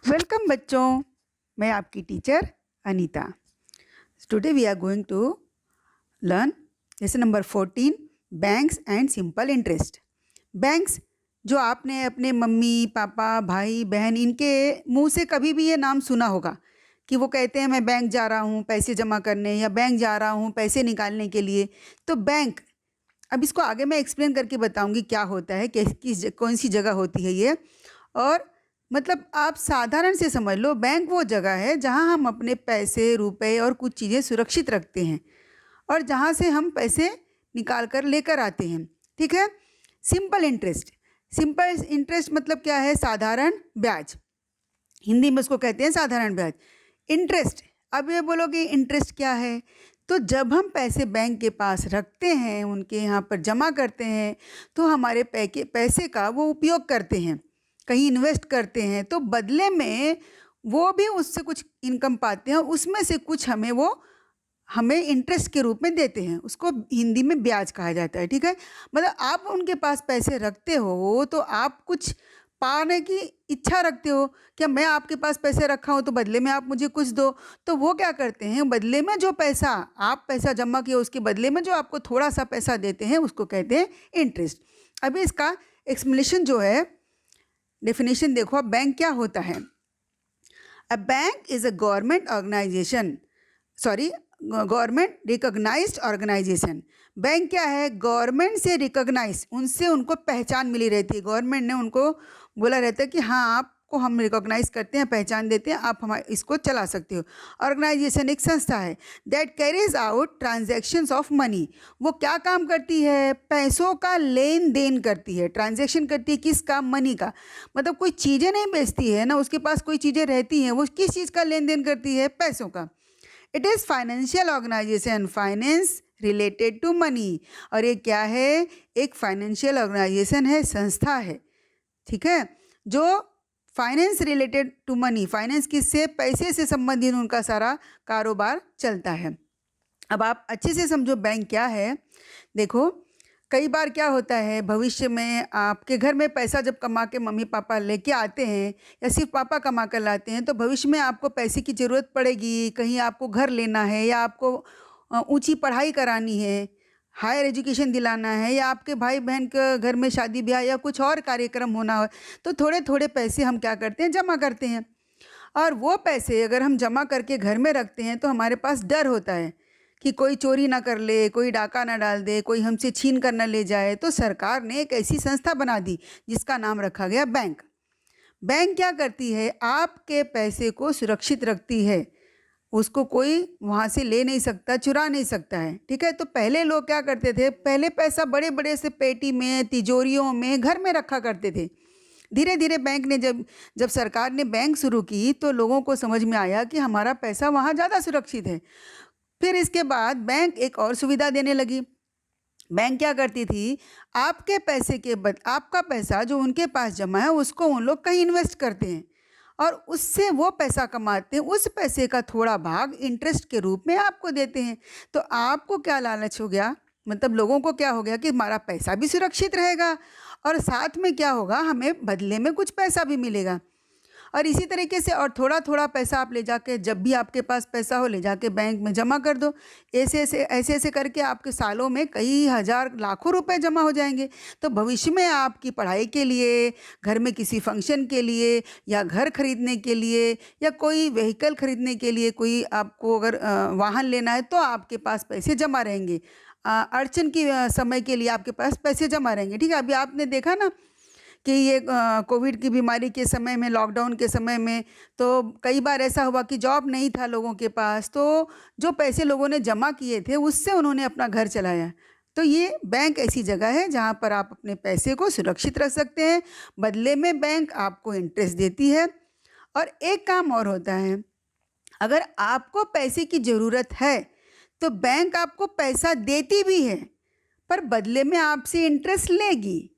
Welcome बच्चों, मैं आपकी teacher Anita. Today we are going to learn lesson number 14 banks and simple interest. Banks जो आपने अपने मम्मी पापा भाई बहन इनके मुंह से कभी भी ये नाम सुना होगा कि वो कहते हैं मैं बैंक जा रहा हूँ पैसे जमा करने या बैंक जा रहा हूँ पैसे निकालने के लिए। तो बैंक, अब इसको आगे मैं एक्सप्लेन करके बताऊंगी क्या होता है, कौन सी जगह होती है ये। और मतलब आप साधारण से समझ लो, बैंक वो जगह है जहां हम अपने पैसे रुपए और कुछ चीज़ें सुरक्षित रखते हैं और जहां से हम पैसे निकाल कर लेकर आते हैं। ठीक है। सिंपल इंटरेस्ट, सिंपल इंटरेस्ट मतलब क्या है? साधारण ब्याज। हिंदी में उसको कहते हैं साधारण ब्याज, इंटरेस्ट। अब ये बोलोगे इंटरेस्ट क्या है? तो जब हम पैसे बैंक के पास रखते हैं, उनके यहाँ पर जमा करते हैं, तो हमारे पैसे का वो उपयोग करते हैं, कहीं इन्वेस्ट करते हैं, तो बदले में वो भी उससे कुछ इनकम पाते हैं, उसमें से कुछ हमें इंटरेस्ट के रूप में देते हैं। उसको हिंदी में ब्याज कहा जाता है। ठीक है। मतलब आप उनके पास पैसे रखते हो तो आप कुछ पाने की इच्छा रखते हो, क्या मैं आपके पास पैसे रखा हूँ तो बदले में आप मुझे कुछ दो। तो वो क्या करते हैं, बदले में जो पैसा आप पैसा जमा किया उसके बदले में जो आपको थोड़ा सा पैसा देते हैं उसको कहते हैं इंटरेस्ट। अभी इसका एक्सप्लेनेशन जो है, डेफिनेशन देखो। अब बैंक क्या होता है? A bank is a government organization, sorry, government recognized organization. Bank क्या है? गवर्नमेंट से रिकॉग्नाइज, उनसे उनको पहचान मिली रहती है। गवर्नमेंट ने उनको बोला रहता है कि हाँ आपको हम रिकॉग्नाइज करते हैं, पहचान देते हैं, आप हमारे इसको चला सकते हो। ऑर्गेनाइजेशन एक संस्था है that carries out transactions of money. वो क्या काम करती है? पैसों का लेन देन करती है। ट्रांजैक्शन करती है किसका? मनी का। मतलब कोई चीज़ें नहीं बेचती है ना, उसके पास कोई चीज़ें रहती हैं, वो किस चीज़ का लेन देन करती है? पैसों का। It is financial organization, finance related to money. और ये क्या है? एक फाइनेंशियल ऑर्गेनाइजेशन है, संस्था है। ठीक है। जो finance related to money, finance किससे? पैसे से संबंधित उनका सारा कारोबार चलता है। अब आप अच्छे से समझो बैंक क्या है। देखो, कई बार क्या होता है, भविष्य में आपके घर में पैसा जब कमा के मम्मी पापा लेके आते हैं या सिर्फ पापा कमा कर लाते हैं, तो भविष्य में आपको पैसे की ज़रूरत पड़ेगी। कहीं आपको घर लेना है या आपको ऊंची पढ़ाई करानी है, हायर एजुकेशन दिलाना है, या आपके भाई बहन के घर में शादी ब्याह या कुछ और कार्यक्रम होना हो, तो थोड़े थोड़े पैसे हम क्या करते हैं? जमा करते हैं। और वो पैसे अगर हम जमा करके घर में रखते हैं तो हमारे पास डर होता है कि कोई चोरी ना कर ले, कोई डाका ना डाल दे, कोई हमसे छीन कर ना ले जाए। तो सरकार ने एक ऐसी संस्था बना दी जिसका नाम रखा गया बैंक। बैंक क्या करती है? आपके पैसे को सुरक्षित रखती है, उसको कोई वहाँ से ले नहीं सकता, चुरा नहीं सकता है। ठीक है। तो पहले लोग क्या करते थे? पहले पैसा बड़े बड़े से पेटी में, तिजोरियों में, घर में रखा करते थे। धीरे धीरे बैंक ने जब जब सरकार ने बैंक शुरू की तो लोगों को समझ में आया कि हमारा पैसा वहाँ ज़्यादा सुरक्षित है। फिर इसके बाद बैंक एक और सुविधा देने लगी। बैंक क्या करती थी? आपके पैसे के आपका पैसा जो उनके पास जमा है उसको उन लोग कहीं इन्वेस्ट करते हैं और उससे वो पैसा कमाते हैं। उस पैसे का थोड़ा भाग इंटरेस्ट के रूप में आपको देते हैं। तो आपको क्या लालच हो गया, मतलब लोगों को क्या हो गया कि हमारा पैसा भी सुरक्षित रहेगा और साथ में क्या होगा, हमें बदले में कुछ पैसा भी मिलेगा। और इसी तरीके से और थोड़ा थोड़ा पैसा आप ले जाके, जब भी आपके पास पैसा हो ले जाके बैंक में जमा कर दो। ऐसे ऐसे करके आपके सालों में कई हज़ार लाखों रुपए जमा हो जाएंगे। तो भविष्य में आपकी पढ़ाई के लिए, घर में किसी फंक्शन के लिए, या घर खरीदने के लिए, या कोई व्हीकल खरीदने के लिए, कोई आपको अगर वाहन लेना है तो आपके पास पैसे जमा रहेंगे। अड़चन की समय के लिए आपके पास पैसे जमा रहेंगे। ठीक है। अभी आपने देखा ना कि ये कोविड की बीमारी के समय में, लॉकडाउन के समय में, तो कई बार ऐसा हुआ कि जॉब नहीं था लोगों के पास, तो जो पैसे लोगों ने जमा किए थे उससे उन्होंने अपना घर चलाया। तो ये बैंक ऐसी जगह है जहाँ पर आप अपने पैसे को सुरक्षित रख सकते हैं, बदले में बैंक आपको इंटरेस्ट देती है। और एक काम और होता है, अगर आपको पैसे की ज़रूरत है तो बैंक आपको पैसा देती भी है, पर बदले में आपसे इंटरेस्ट लेगी।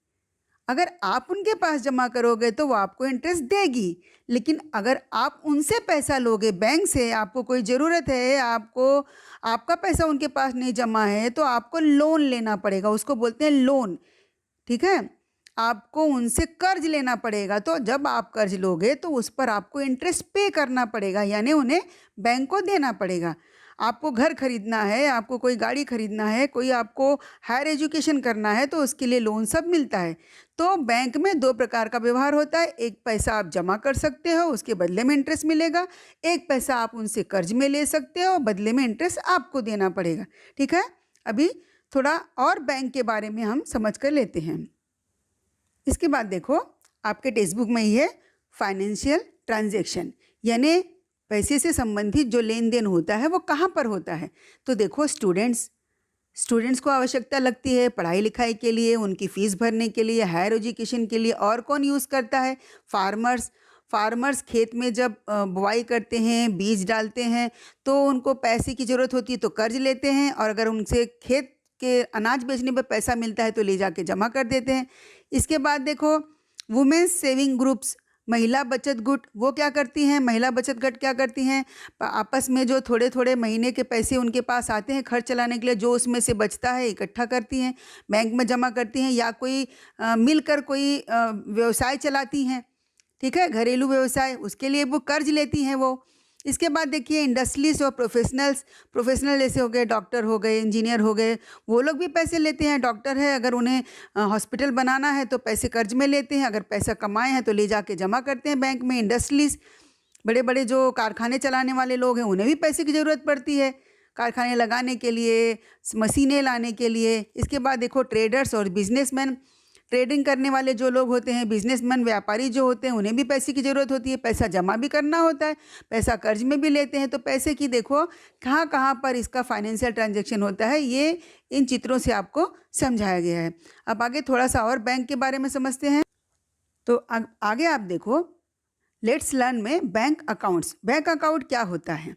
अगर आप उनके पास जमा करोगे तो वो आपको इंटरेस्ट देगी, लेकिन अगर आप उनसे पैसा लोगे, बैंक से आपको कोई ज़रूरत है, आपका पैसा उनके पास नहीं जमा है, तो आपको लोन लेना पड़ेगा। उसको बोलते हैं लोन। ठीक है। आपको उनसे कर्ज लेना पड़ेगा। तो जब आप कर्ज लोगे तो उस पर आपको इंटरेस्ट पे करना पड़ेगा, यानी उन्हें बैंक को देना पड़ेगा। आपको घर खरीदना है, आपको कोई गाड़ी खरीदना है, कोई आपको हायर एजुकेशन करना है, तो उसके लिए लोन सब मिलता है। तो बैंक में दो प्रकार का व्यवहार होता है। एक पैसा आप जमा कर सकते हो, उसके बदले में इंटरेस्ट मिलेगा। एक पैसा आप उनसे कर्ज में ले सकते हो, बदले में इंटरेस्ट आपको देना पड़ेगा। ठीक है, अभी थोड़ा और बैंक के बारे में हम समझ कर लेते हैं। इसके बाद देखो, आपके टेक्स्ट बुक में ही है फाइनेंशियल ट्रांजैक्शन, यानी पैसे से संबंधित जो लेन देन होता है वो कहाँ पर होता है। तो देखो, स्टूडेंट्स को आवश्यकता लगती है पढ़ाई लिखाई के लिए, उनकी फ़ीस भरने के लिए, हायर एजुकेशन के लिए। और कौन यूज़ करता है? फार्मर्स खेत में जब बुआई करते हैं, बीज डालते हैं, तो उनको पैसे की ज़रूरत होती है तो कर्ज लेते हैं, और अगर उनसे खेत के अनाज बेचने पर पैसा मिलता है तो ले जाके जमा कर देते हैं। इसके बाद देखो, वुमेन्स सेविंग ग्रुप्स, महिला बचत गुट, वो क्या करती हैं? महिला बचत गट क्या करती हैं? आपस में जो थोड़े थोड़े महीने के पैसे उनके पास आते हैं खर्च चलाने के लिए, जो उसमें से बचता है इकट्ठा करती हैं, बैंक में जमा करती हैं, या कोई मिलकर कोई व्यवसाय चलाती हैं। ठीक है, घरेलू व्यवसाय, उसके लिए वो कर्ज लेती हैं वो। इसके बाद देखिए, इंडस्ट्रीज और प्रोफेशनल जैसे हो गए, डॉक्टर हो गए, इंजीनियर हो गए, वो लोग भी पैसे लेते हैं। डॉक्टर है, अगर उन्हें हॉस्पिटल बनाना है तो पैसे कर्ज में लेते हैं, अगर पैसा कमाए हैं तो ले जाके जमा करते हैं बैंक में। इंडस्ट्रीज, बड़े बड़े जो कारखाने चलाने वाले लोग हैं, उन्हें भी पैसे की ज़रूरत पड़ती है कारखाने लगाने के लिए, मशीनें लाने के लिए। इसके बाद देखो, ट्रेडर्स और बिजनेसमैन, ट्रेडिंग करने वाले जो लोग होते हैं, बिजनेसमैन, व्यापारी जो होते हैं, उन्हें भी पैसे की ज़रूरत होती है। पैसा जमा भी करना होता है, पैसा कर्ज में भी लेते हैं। तो पैसे की देखो कहाँ कहाँ पर इसका फाइनेंशियल ट्रांजैक्शन होता है, ये इन चित्रों से आपको समझाया गया है। अब आगे थोड़ा सा और बैंक के बारे में समझते हैं। तो आगे आप देखो, लेट्स लर्न में बैंक अकाउंट्स। बैंक अकाउंट क्या होता है?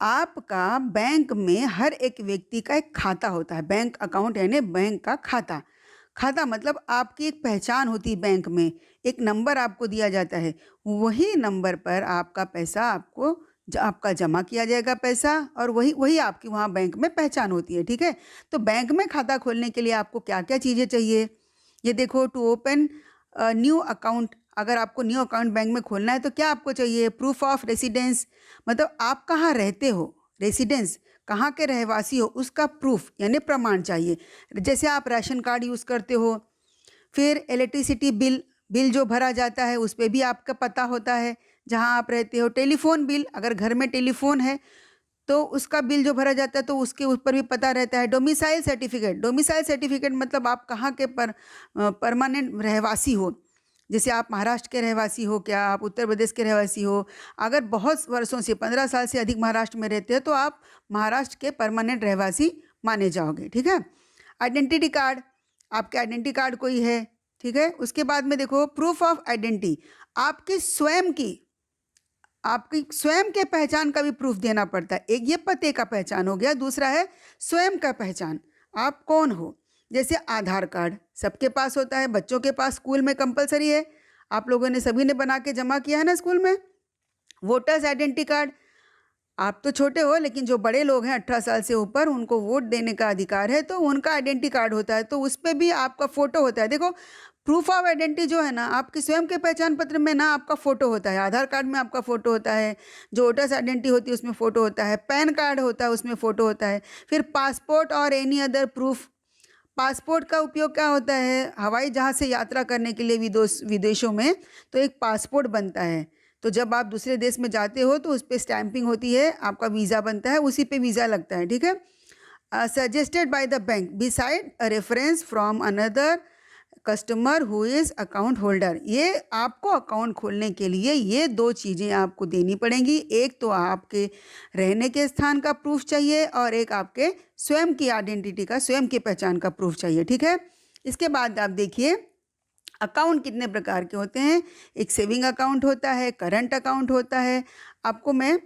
आपका बैंक में हर एक व्यक्ति का एक खाता होता है। बैंक अकाउंट यानी बैंक का खाता। खाता मतलब आपकी एक पहचान होती है बैंक में, एक नंबर आपको दिया जाता है, वही नंबर पर आपका पैसा आपका जमा किया जाएगा पैसा, और वही आपकी वहाँ बैंक में पहचान होती है। ठीक है, तो बैंक में खाता खोलने के लिए आपको क्या क्या चीज़ें चाहिए, ये देखो। टू ओपन न्यू अकाउंट, अगर आपको न्यू अकाउंट बैंक में खोलना है तो क्या आपको चाहिए? प्रूफ ऑफ रेसिडेंस, मतलब आप कहाँ रहते हो, रेसिडेंस, कहाँ के रहवासी हो, उसका प्रूफ यानी प्रमाण चाहिए। जैसे आप राशन कार्ड यूज़ करते हो। फिर इलेक्ट्रिसिटी बिल जो भरा जाता है उस पर भी आपका पता होता है जहाँ आप रहते हो। टेलीफोन बिल, अगर घर में टेलीफोन है तो उसका बिल जो भरा जाता है तो उसके ऊपर भी पता रहता है। डोमिसाइल सर्टिफिकेट मतलब आप कहाँ के परमानेंट रहवासी हो। जैसे आप महाराष्ट्र के रहवासी हो क्या, आप उत्तर प्रदेश के रहवासी हो, अगर बहुत वर्षों से 15 साल से अधिक महाराष्ट्र में रहते हो तो आप महाराष्ट्र के परमानेंट रहवासी माने जाओगे। ठीक है, आइडेंटिटी कार्ड, आपके आइडेंटिटी कार्ड कोई है। ठीक है, उसके बाद में देखो, प्रूफ ऑफ आइडेंटिटी, आपकी स्वयं के पहचान का भी प्रूफ देना पड़ता है। एक ये पते का पहचान हो गया, दूसरा है स्वयं का पहचान, आप कौन हो। जैसे आधार कार्ड सबके पास होता है, बच्चों के पास स्कूल में कंपलसरी है, आप लोगों ने सभी ने बना के जमा किया है ना स्कूल में। वोटर्स आइडेंटिटी कार्ड, आप तो छोटे हो लेकिन जो बड़े लोग हैं 18 साल से ऊपर, उनको वोट देने का अधिकार है, तो उनका आइडेंटिटी कार्ड होता है, तो उस पर भी आपका फ़ोटो होता है। देखो, प्रूफ ऑफ आइडेंटिटी जो है ना, आपके स्वयं के पहचान पत्र में ना आपका फ़ोटो होता है, आधार कार्ड में आपका फ़ोटो होता है, जो वोटर्स आइडेंटिटी होती है उसमें फ़ोटो होता है, पैन कार्ड होता है उसमें फ़ोटो होता है। फिर पासपोर्ट और एनी अदर प्रूफ, पासपोर्ट का उपयोग क्या होता है? हवाई जहाज़ से यात्रा करने के लिए विदेशों में तो एक पासपोर्ट बनता है, तो जब आप दूसरे देश में जाते हो तो उस पर स्टैंपिंग होती है, आपका वीज़ा बनता है, उसी पे वीज़ा लगता है। ठीक है, suggested by the bank beside a reference from another customer who is account holder. ये आपको अकाउंट खोलने के लिए ये दो चीज़ें आपको देनी पड़ेंगी। एक तो आपके रहने के स्थान का प्रूफ चाहिए, और एक आपके स्वयं की आइडेंटिटी का, स्वयं की पहचान का प्रूफ चाहिए। ठीक है, इसके बाद आप देखिए, अकाउंट कितने प्रकार के होते हैं। एक सेविंग अकाउंट होता है, करंट अकाउंट होता है। आपको मैं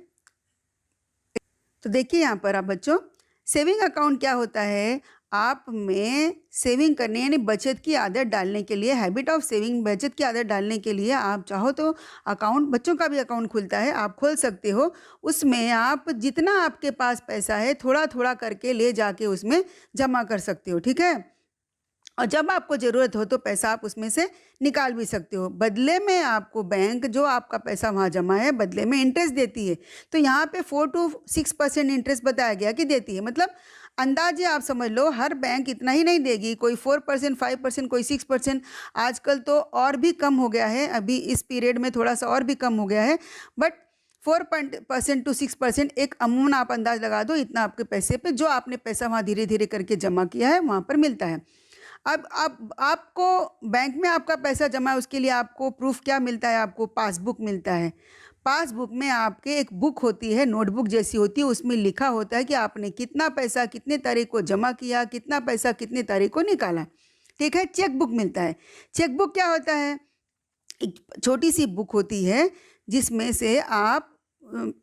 तो देखिए यहाँ पर आप बच्चों, सेविंग अकाउंट क्या होता है? आप में सेविंग करने यानी बचत की आदत डालने के लिए, हैबिट ऑफ सेविंग, बचत की आदत डालने के लिए आप चाहो तो अकाउंट, बच्चों का भी अकाउंट खुलता है, आप खोल सकते हो। उसमें आप जितना आपके पास पैसा है थोड़ा थोड़ा करके ले जाके उसमें जमा कर सकते हो। ठीक है, और जब आपको ज़रूरत हो तो पैसा आप उसमें से निकाल भी सकते हो। बदले में आपको बैंक जो आपका पैसा वहाँ जमा है बदले में इंटरेस्ट देती है। तो यहाँ पे 4 to 6% इंटरेस्ट बताया गया कि देती है, मतलब अंदाजे आप समझ लो हर बैंक इतना ही नहीं देगी, कोई 4%, 5%, कोई 6%। आजकल तो और भी कम हो गया है, अभी इस पीरियड में थोड़ा सा और भी कम हो गया है, बट 4% to 6% एक अमूमन आप अंदाज लगा दो, इतना आपके पैसे पे जो आपने पैसा वहाँ धीरे धीरे करके जमा किया है वहाँ पर मिलता है। अब आपको बैंक में आपका पैसा जमा है, उसके लिए आपको प्रूफ क्या मिलता है, आपको पासबुक मिलता है। पासबुक में आपके एक बुक होती है, नोटबुक जैसी होती है, उसमें लिखा होता है कि आपने कितना पैसा कितने तारीख को जमा किया, कितना पैसा कितने तारीख को निकाला। ठीक है, चेक बुक मिलता है। चेक बुक क्या होता है, एक छोटी सी बुक होती है जिसमें से आप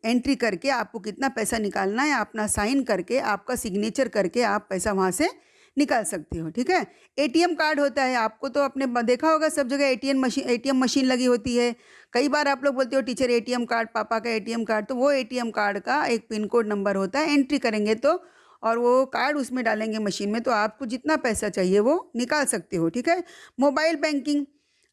एंट्री करके आपको कितना पैसा निकालना है अपना साइन करके आपका सिग्नेचर करके आप पैसा वहाँ से निकाल सकते हो। ठीक है, एटीएम कार्ड होता है, आपको तो अपने देखा होगा सब जगह एटीएम मशीन लगी होती है। कई बार आप लोग बोलते हो टीचर एटीएम कार्ड, पापा का एटीएम कार्ड, तो वो एटीएम कार्ड का एक पिन कोड नंबर होता है, एंट्री करेंगे तो और वो कार्ड उसमें डालेंगे मशीन में तो आपको जितना पैसा चाहिए वो निकाल सकते हो। ठीक है, मोबाइल बैंकिंग,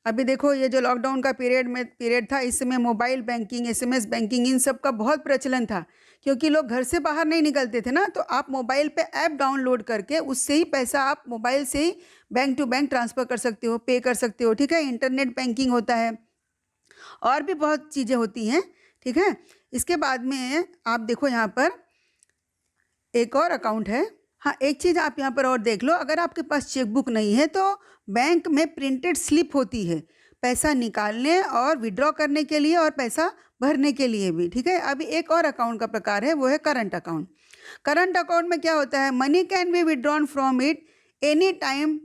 अभी देखो ये जो लॉकडाउन का पीरियड था, इस समय मोबाइल बैंकिंग, एसएमएस बैंकिंग, इन सब का बहुत प्रचलन था, क्योंकि लोग घर से बाहर नहीं निकलते थे ना, तो आप मोबाइल पे ऐप डाउनलोड करके उससे ही पैसा आप मोबाइल से ही बैंक टू बैंक ट्रांसफ़र कर सकते हो, पे कर सकते हो। ठीक है, इंटरनेट बैंकिंग होता है और भी बहुत चीज़ें होती हैं। ठीक है, इसके बाद में आप देखो यहाँ पर एक और अकाउंट है। हाँ, एक चीज़ आप यहाँ पर और देख लो, अगर आपके पास चेकबुक नहीं है तो बैंक में प्रिंटेड स्लिप होती है पैसा निकालने और विड्रॉ करने के लिए और पैसा भरने के लिए भी। ठीक है, अभी एक और अकाउंट का प्रकार है, वो है करंट अकाउंट। करंट अकाउंट में क्या होता है, money can be withdrawn from it any time,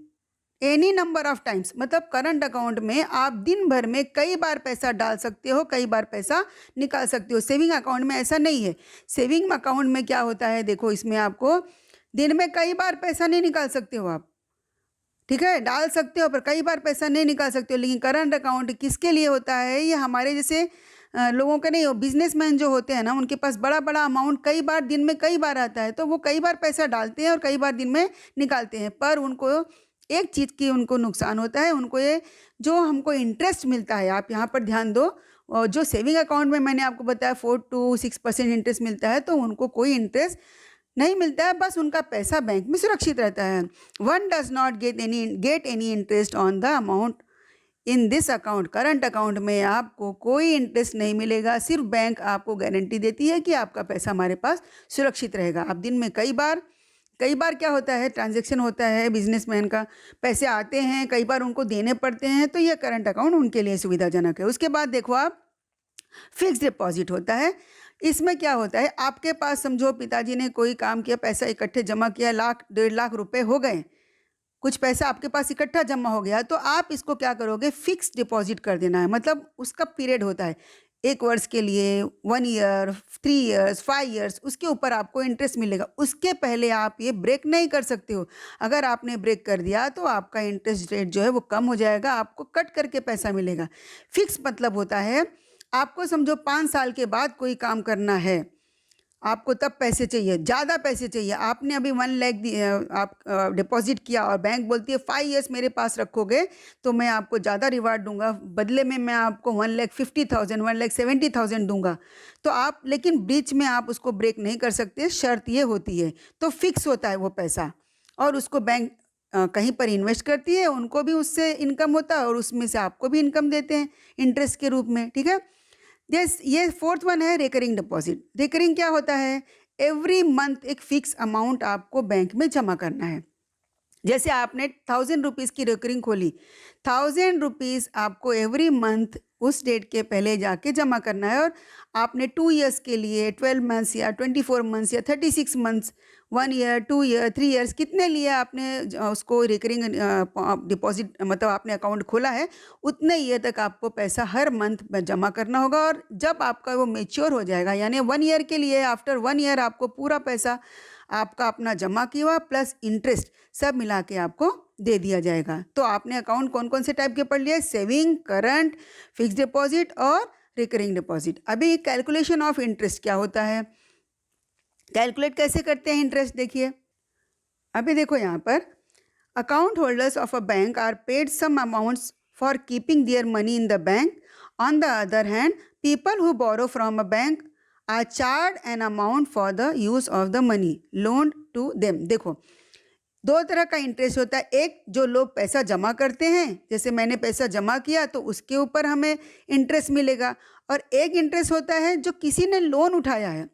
any number of times, मतलब करंट अकाउंट में आप दिन भर में कई बार पैसा डाल सकते हो, कई बार पैसा निकाल सकते हो। सेविंग अकाउंट में ऐसा नहीं है। सेविंग अकाउंट में क्या होता है, देखो इसमें आपको दिन में कई बार पैसा नहीं निकाल सकते हो आप। ठीक है, डाल सकते हो पर कई बार पैसा नहीं निकाल सकते हो। लेकिन करंट अकाउंट किसके लिए होता है, ये हमारे जैसे लोगों के नहीं हो, बिजनेसमैन जो होते हैं ना, उनके पास बड़ा बड़ा अमाउंट कई बार दिन में कई बार आता है, तो वो कई बार पैसा डालते हैं और कई बार दिन में निकालते हैं। पर उनको एक चीज़ की उनको नुकसान होता है, उनको ये जो हमको इंटरेस्ट मिलता है, आप यहाँ पर ध्यान दो, और जो सेविंग अकाउंट में मैंने आपको बताया 4 to 6% इंटरेस्ट मिलता है, तो उनको कोई इंटरेस्ट नहीं मिलता है, बस उनका पैसा बैंक में सुरक्षित रहता है। One does not get any interest on the amount in this account. Current account में आपको कोई इंटरेस्ट नहीं मिलेगा, सिर्फ बैंक आपको गारंटी देती है कि आपका पैसा हमारे पास सुरक्षित रहेगा। आप दिन में कई बार क्या होता है, ट्रांजैक्शन होता है बिजनेसमैन का, पैसे आते हैं, कई बार उनको देने पड़ते हैं, तो ये करंट अकाउंट उनके लिए सुविधाजनक है। उसके बाद देखो आप, फिक्स डिपॉजिट होता है। इसमें क्या होता है, आपके पास समझो पिताजी ने कोई काम किया, पैसा इकट्ठे जमा किया, 1-1.5 लाख रुपए हो गए, कुछ पैसा आपके पास इकट्ठा जमा हो गया, तो आप इसको क्या करोगे, फिक्स डिपॉजिट कर देना है। मतलब उसका पीरियड होता है 1 वर्ष के लिए, 1 ईयर, 3 ईयर्स, 5 ईयर्स, उसके ऊपर आपको इंटरेस्ट मिलेगा। उसके पहले आप ये ब्रेक नहीं कर सकते हो। अगर आपने ब्रेक कर दिया तो आपका इंटरेस्ट रेट जो है वो कम हो जाएगा, आपको कट करके पैसा मिलेगा। फिक्स मतलब होता है, आपको समझो 5 साल के बाद कोई काम करना है, आपको तब पैसे चाहिए, ज़्यादा पैसे चाहिए, आपने अभी 1 लाख आप डिपॉजिट किया और बैंक बोलती है 5 ईयर्स मेरे पास रखोगे तो मैं आपको ज़्यादा रिवार्ड दूंगा, बदले में मैं आपको 1,50,000, 1,70,000 दूंगा। तो आप, लेकिन बीच में आप उसको ब्रेक नहीं कर सकते, शर्त ये होती है। तो फिक्स होता है वो पैसा, और उसको बैंक कहीं पर इन्वेस्ट करती है, उनको भी उससे इनकम होता है और उसमें से आपको भी इनकम देते हैं इंटरेस्ट के रूप में। ठीक है, ये 4th वन है रिकरिंग डिपॉजिट। रिकरिंग क्या होता है, एवरी मंथ एक फिक्स अमाउंट आपको बैंक में जमा करना है। जैसे आपने 1000 रुपीज़ की रिकरिंग खोली, 1000 रुपीज़ आपको एवरी मंथ उस डेट के पहले जाके जमा करना है, और आपने 2 ईयर्स के लिए, 12 मंथ्स या 24 मंथ्स या 36 मंथ्स, 1 ईयर, 2 ईयर, 3 ईयर्स, कितने लिए आपने उसको रिकरिंग डिपॉजिट मतलब आपने अकाउंट खोला है, उतने ईयर तक आपको पैसा हर मंथ जमा करना होगा। और जब आपका वो मेच्योर हो जाएगा, यानी 1 ईयर के लिए, आफ्टर 1 ईयर आपको पूरा पैसा आपका अपना जमा किया हुआ प्लस इंटरेस्ट सब मिला के आपको दे दिया जाएगा। तो आपने अकाउंट कौन कौन से टाइप के पढ़ लिए, सेविंग, करंट, फिक्स डिपॉजिट और रिकरिंग डिपॉजिट। अभी कैलकुलेशन ऑफ इंटरेस्ट क्या होता है, कैलकुलेट कैसे करते हैं इंटरेस्ट, देखिए। अभी देखो यहाँ पर Account holders of a bank are paid some amounts for keeping their money in the bank. On the other hand, people who borrow from a bank are charged an amount for the use of the money loaned to them. देखो, दो तरह का interest होता है। एक, जो लोग पैसा जमा करते हैं, जैसे मैंने पैसा जमा किया तो उसके ऊपर हमें इंटरेस्ट मिलेगा, और एक इंटरेस्ट होता है जो किसी ने लोन उठाया है,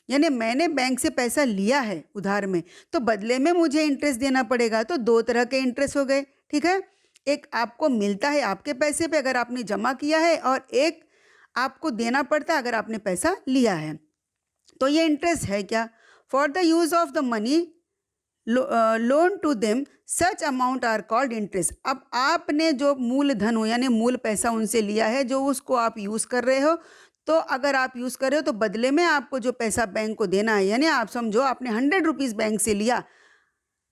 यानी मैंने बैंक से पैसा लिया है उधार में, तो बदले में मुझे इंटरेस्ट देना पड़ेगा। तो दो तरह के इंटरेस्ट हो गए, ठीक है। एक आपको मिलता है आपके पैसे पे अगर आपने जमा किया है, और एक आपको देना पड़ता है अगर आपने पैसा लिया है। तो ये इंटरेस्ट है क्या? For the use of the money loan to them such amount are called interest. अब आपने जो मूलधन हो यानी मूल पैसा उनसे लिया है, जो उसको आप यूज़ कर रहे हो, तो अगर आप यूज़ कर रहे हो तो बदले में आपको जो पैसा बैंक को देना है, यानी आप समझो आपने 100 रुपीज़ बैंक से लिया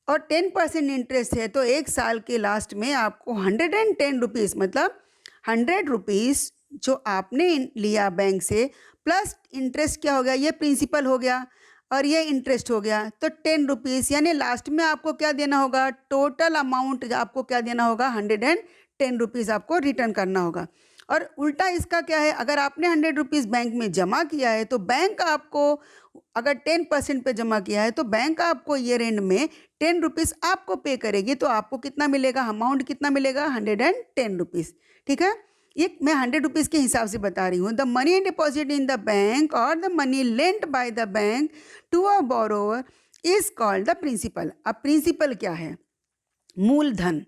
और 10% इंटरेस्ट है, तो एक साल के लास्ट में आपको 110 रुपीज़, मतलब 100 रुपीज़ जो आपने लिया बैंक से प्लस इंटरेस्ट क्या हो गया, ये प्रिंसिपल हो गया और ये इंटरेस्ट हो गया, तो 10 रुपीज़, यानी लास्ट में आपको क्या देना होगा, टोटल अमाउंट आपको क्या देना होगा, 110 रुपीज़ आपको रिटर्न करना होगा। और उल्टा इसका क्या है, अगर आपने 100 रुपीज़ बैंक में जमा किया है तो बैंक आपको, अगर 10% पे जमा किया है तो बैंक आपको ईयर एंड में 10 रुपीज़ आपको पे करेगी, तो आपको कितना मिलेगा, अमाउंट कितना मिलेगा, 110 रुपीज़, ठीक है। ये मैं 100 रुपीज़ के हिसाब से बता रही हूँ। The money deposit in the bank और the money lent by the bank to a borrower is called the principal. अब प्रिंसिपल क्या है, मूलधन,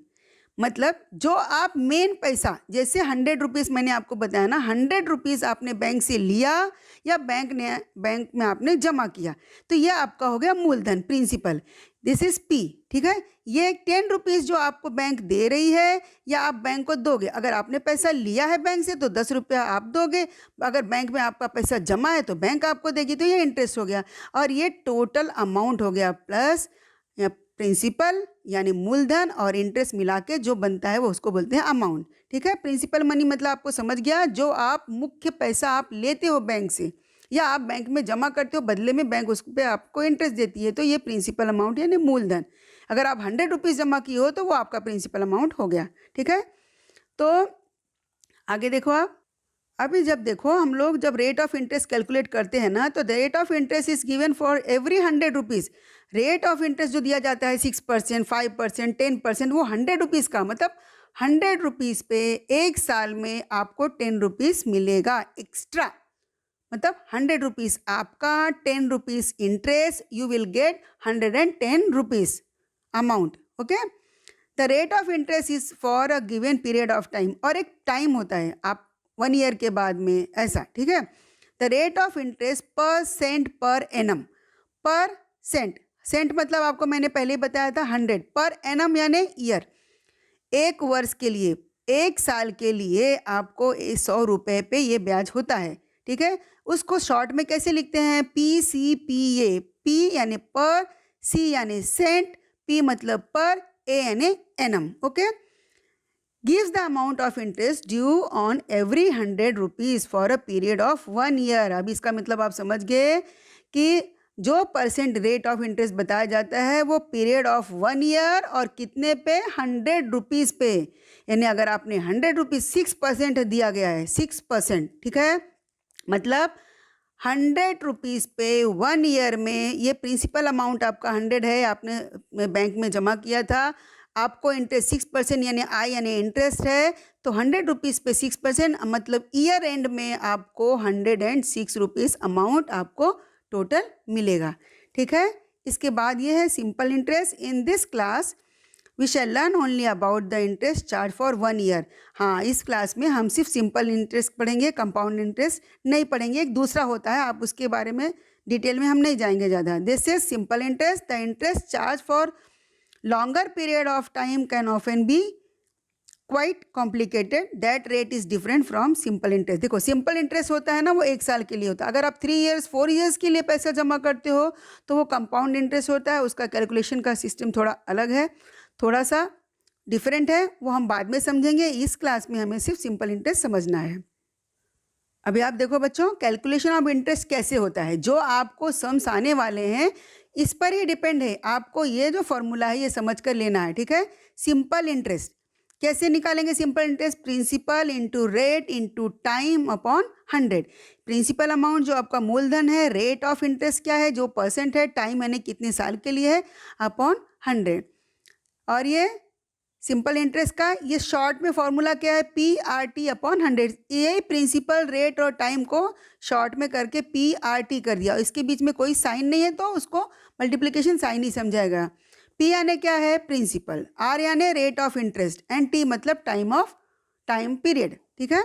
मतलब जो आप मेन पैसा, जैसे 100 रुपीज़ मैंने आपको बताया ना, 100 रुपीज़ आपने बैंक से लिया या बैंक में आपने जमा किया, तो ये आपका हो गया मूलधन, प्रिंसिपल, दिस इज़ पी, ठीक है। ये 10 रुपीज़ जो आपको बैंक दे रही है या आप बैंक को दोगे, अगर आपने पैसा लिया है बैंक से तो 10 रुपया आप दोगे, अगर बैंक में आपका पैसा जमा है तो बैंक आपको देगी, तो ये इंटरेस्ट हो गया, और ये टोटल अमाउंट हो गया प्लस प्रिंसिपल यानी मूलधन और इंटरेस्ट मिला के जो बनता है वो उसको बोलते हैं अमाउंट, ठीक है। प्रिंसिपल मनी मतलब आपको समझ गया, जो आप मुख्य पैसा आप लेते हो बैंक से या आप बैंक में जमा करते हो, बदले में बैंक उस पर आपको इंटरेस्ट देती है, तो ये प्रिंसिपल अमाउंट यानी मूलधन। अगर आप 100 रुपीज़ जमा किए हो तो वो आपका प्रिंसिपल अमाउंट हो गया, ठीक है। तो आगे देखो आप, अभी जब देखो हम लोग जब रेट ऑफ इंटरेस्ट कैलकुलेट करते हैं ना, तो the rate of interest is given for every 100 rupees. Rate of interest जो दिया जाता है 6%, 5%, 10%, वो 100 रुपीज़ का, मतलब 100 रुपीज़ पे एक साल में आपको 10 रुपीज़ मिलेगा एक्स्ट्रा, मतलब 100 रुपीज़ आपका, 10 rupees interest, you will get 110 rupees amount, okay. The rate of interest is for a given period of time, और एक टाइम होता है, आप 1 ईयर के बाद में ऐसा, ठीक है। द रेट ऑफ इंटरेस्ट पर सेंट पर एनम, पर सेंट, सेंट मतलब आपको मैंने पहले ही बताया था 100, पर एनम यानी ईयर, एक वर्ष के लिए, एक साल के लिए आपको 100 रुपये पे ये ब्याज होता है, ठीक है। उसको शॉर्ट में कैसे लिखते हैं, PCPA, P यानी पर, C यानी सेंट, P मतलब पर, A यानी annum, okay. gives the amount of interest due on every 100 rupees for a period of 1 year। अब इसका मतलब आप समझ गए कि जो परसेंट रेट ऑफ इंटरेस्ट बताया जाता है वो पीरियड ऑफ 1 ईयर और कितने पे, 100 रुपीज़ पे, यानी अगर आपने 100 रुपीज़ 6% दिया गया है, 6%, ठीक है, मतलब 100 रुपीज़ पे 1 ईयर में, ये प्रिंसिपल अमाउंट आपका 100 है, आपने बैंक में जमा किया था, आपको इंटरेस्ट 6% यानी आई यानी इंटरेस्ट है, तो 100 रुपीज़ पे 6% मतलब ईयर एंड में आपको 106 रुपीज़ अमाउंट आपको टोटल मिलेगा, ठीक है। इसके बाद ये है simple interest. In this class we shall learn only about the interest charge for 1 year. हाँ, इस क्लास में हम सिर्फ सिंपल इंटरेस्ट पढ़ेंगे, कंपाउंड इंटरेस्ट नहीं पढ़ेंगे, एक दूसरा होता है, आप उसके बारे में डिटेल में हम नहीं जाएंगे ज़्यादा। This is simple interest, the interest charge for longer period of time can often be quite complicated, that rate is different from simple interest. देखो सिंपल इंटरेस्ट होता है ना, वो एक साल के लिए होता है, अगर आप 3 इयर्स 4 इयर्स के लिए पैसा जमा करते हो तो वो कंपाउंड इंटरेस्ट होता है, उसका कैलकुलेशन का सिस्टम थोड़ा अलग है, थोड़ा सा डिफरेंट है, वो हम बाद में समझेंगे। इस क्लास में हमें सिर्फ सिंपल इंटरेस्ट समझना है। अभी आप देखो बच्चों, कैलकुलेशन ऑफ इंटरेस्ट कैसे होता है, जो आपको सम्स आने वाले हैं इस पर ही डिपेंड है। आपको ये जो फॉर्मूला है ये समझ कर लेना है, ठीक है। सिंपल इंटरेस्ट कैसे निकालेंगे? Simple interest principal into rate into time upon 100। Principal amount जो आपका मूलधन है, रेट ऑफ इंटरेस्ट क्या है जो परसेंट है, टाइम यानी कितने साल के लिए है, अपॉन 100। और ये सिंपल इंटरेस्ट का ये शॉर्ट में फॉर्मूला क्या है, PRT अपॉन 100। ये प्रिंसिपल रेट और टाइम को शॉर्ट में करके PRT कर दिया। इसके बीच में कोई साइन नहीं है तो उसको मल्टीप्लिकेशन साइन ही समझाएगा। P यानी क्या है, प्रिंसिपल, R यानी rate of interest, and T मतलब टाइम पीरियड, ठीक है।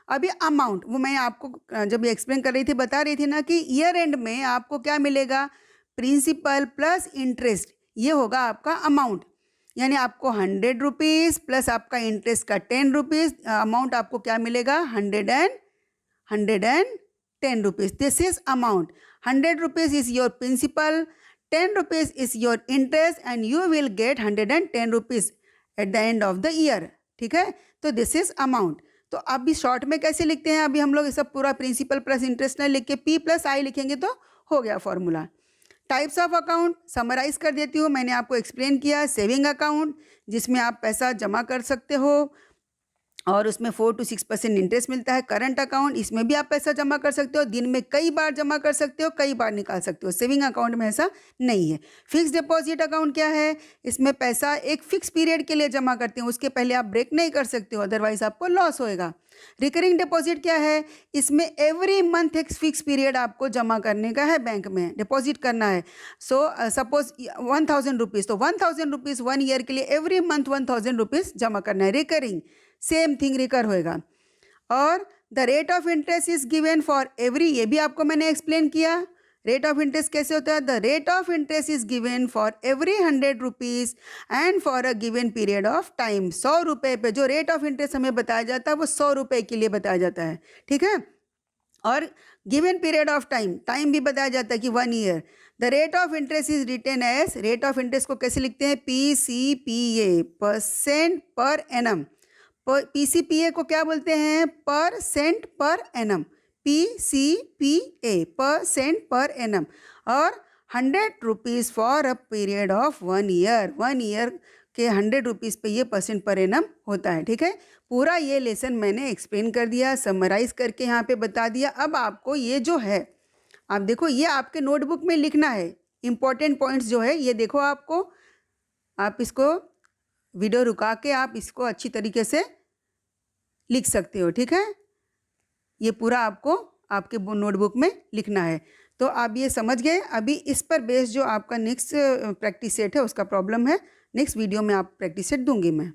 अभी अमाउंट वो मैं आपको जब एक्सप्लेन कर रही थी बता रही थी ना कि ईयर एंड में आपको क्या मिलेगा, प्रिंसिपल प्लस इंटरेस्ट, ये होगा आपका अमाउंट। यानी आपको 100 रुपीज़ प्लस आपका इंटरेस्ट का 10 रुपीज़, अमाउंट आपको क्या मिलेगा, 110 rupees. This is amount. 100 rupees is your principal, 10 rupees is your interest, and you will get 110 rupees at the end of the year, ठीक है। तो दिस इज अमाउंट। तो अभी शॉर्ट में कैसे लिखते हैं, अभी हम लोग सब पूरा प्रिंसिपल प्लस इंटरेस्ट नहीं लिख के P प्लस I लिखेंगे तो हो गया formula. Types of account summarize कर देती हूँ, मैंने आपको एक्सप्लेन किया। सेविंग अकाउंट जिसमें आप पैसा जमा कर सकते हो और उसमें 4 to 6% इंटरेस्ट मिलता है। करंट अकाउंट, इसमें भी आप पैसा जमा कर सकते हो, दिन में कई बार जमा कर सकते हो, कई बार निकाल सकते हो। सेविंग अकाउंट में ऐसा नहीं है। फिक्स डिपॉजिट अकाउंट क्या है, इसमें पैसा एक फिक्स पीरियड के लिए जमा करते हैं, उसके पहले आप ब्रेक नहीं कर सकते हो, अदरवाइज आपको लॉस होएगा। रिकरिंग डिपॉजिट क्या है, इसमें एवरी मंथ एक फिक्स पीरियड आपको जमा करने का है, बैंक में डिपॉजिट करना है। सो सपोज 1000 रुपीज़, तो 1000 रुपीज़ 1 ईयर के लिए एवरी मंथ 1000 रुपीज़ जमा करना है। रिकरिंग सेम थिंग रिकर होएगा। और the rate of interest is given for every, ये भी आपको मैंने एक्सप्लेन किया। रेट ऑफ इंटरेस्ट कैसे होता है, the rate of interest is given for every 100 rupees and for a given period of time. 100 रुपये पे जो रेट ऑफ इंटरेस्ट हमें बताया जाता है वो 100 रुपये के लिए बताया जाता है, ठीक है। और गिवन पीरियड ऑफ टाइम भी बताया जाता है कि 1 year. The rate of interest is written as, rate of interest को कैसे लिखते हैं, PCPA, percent per annum. PCPA को क्या बोलते हैं, percent per annum. PCPA, percent per annum. और 100 rupees for a period of 1 year. 1 year के 100 रुपीज़ पे ये परसेंट पर एनम होता है, ठीक है। पूरा ये लेसन मैंने एक्सप्लेन कर दिया, समराइज करके यहाँ पे बता दिया। अब आपको ये जो है, आप देखो ये आपके नोटबुक में लिखना है, इंपॉर्टेंट पॉइंट्स जो है ये देखो। आप इसको वीडियो रुका के आप इसको अच्छी तरीके से लिख सकते हो, ठीक है। ये पूरा आपको आपके नोटबुक में लिखना है। तो आप ये समझ गए। अभी इस पर बेस जो आपका नेक्स्ट प्रैक्टिस सेट है उसका प्रॉब्लम है, नेक्स्ट वीडियो में आप प्रैक्टिस सेट दूंगी मैं।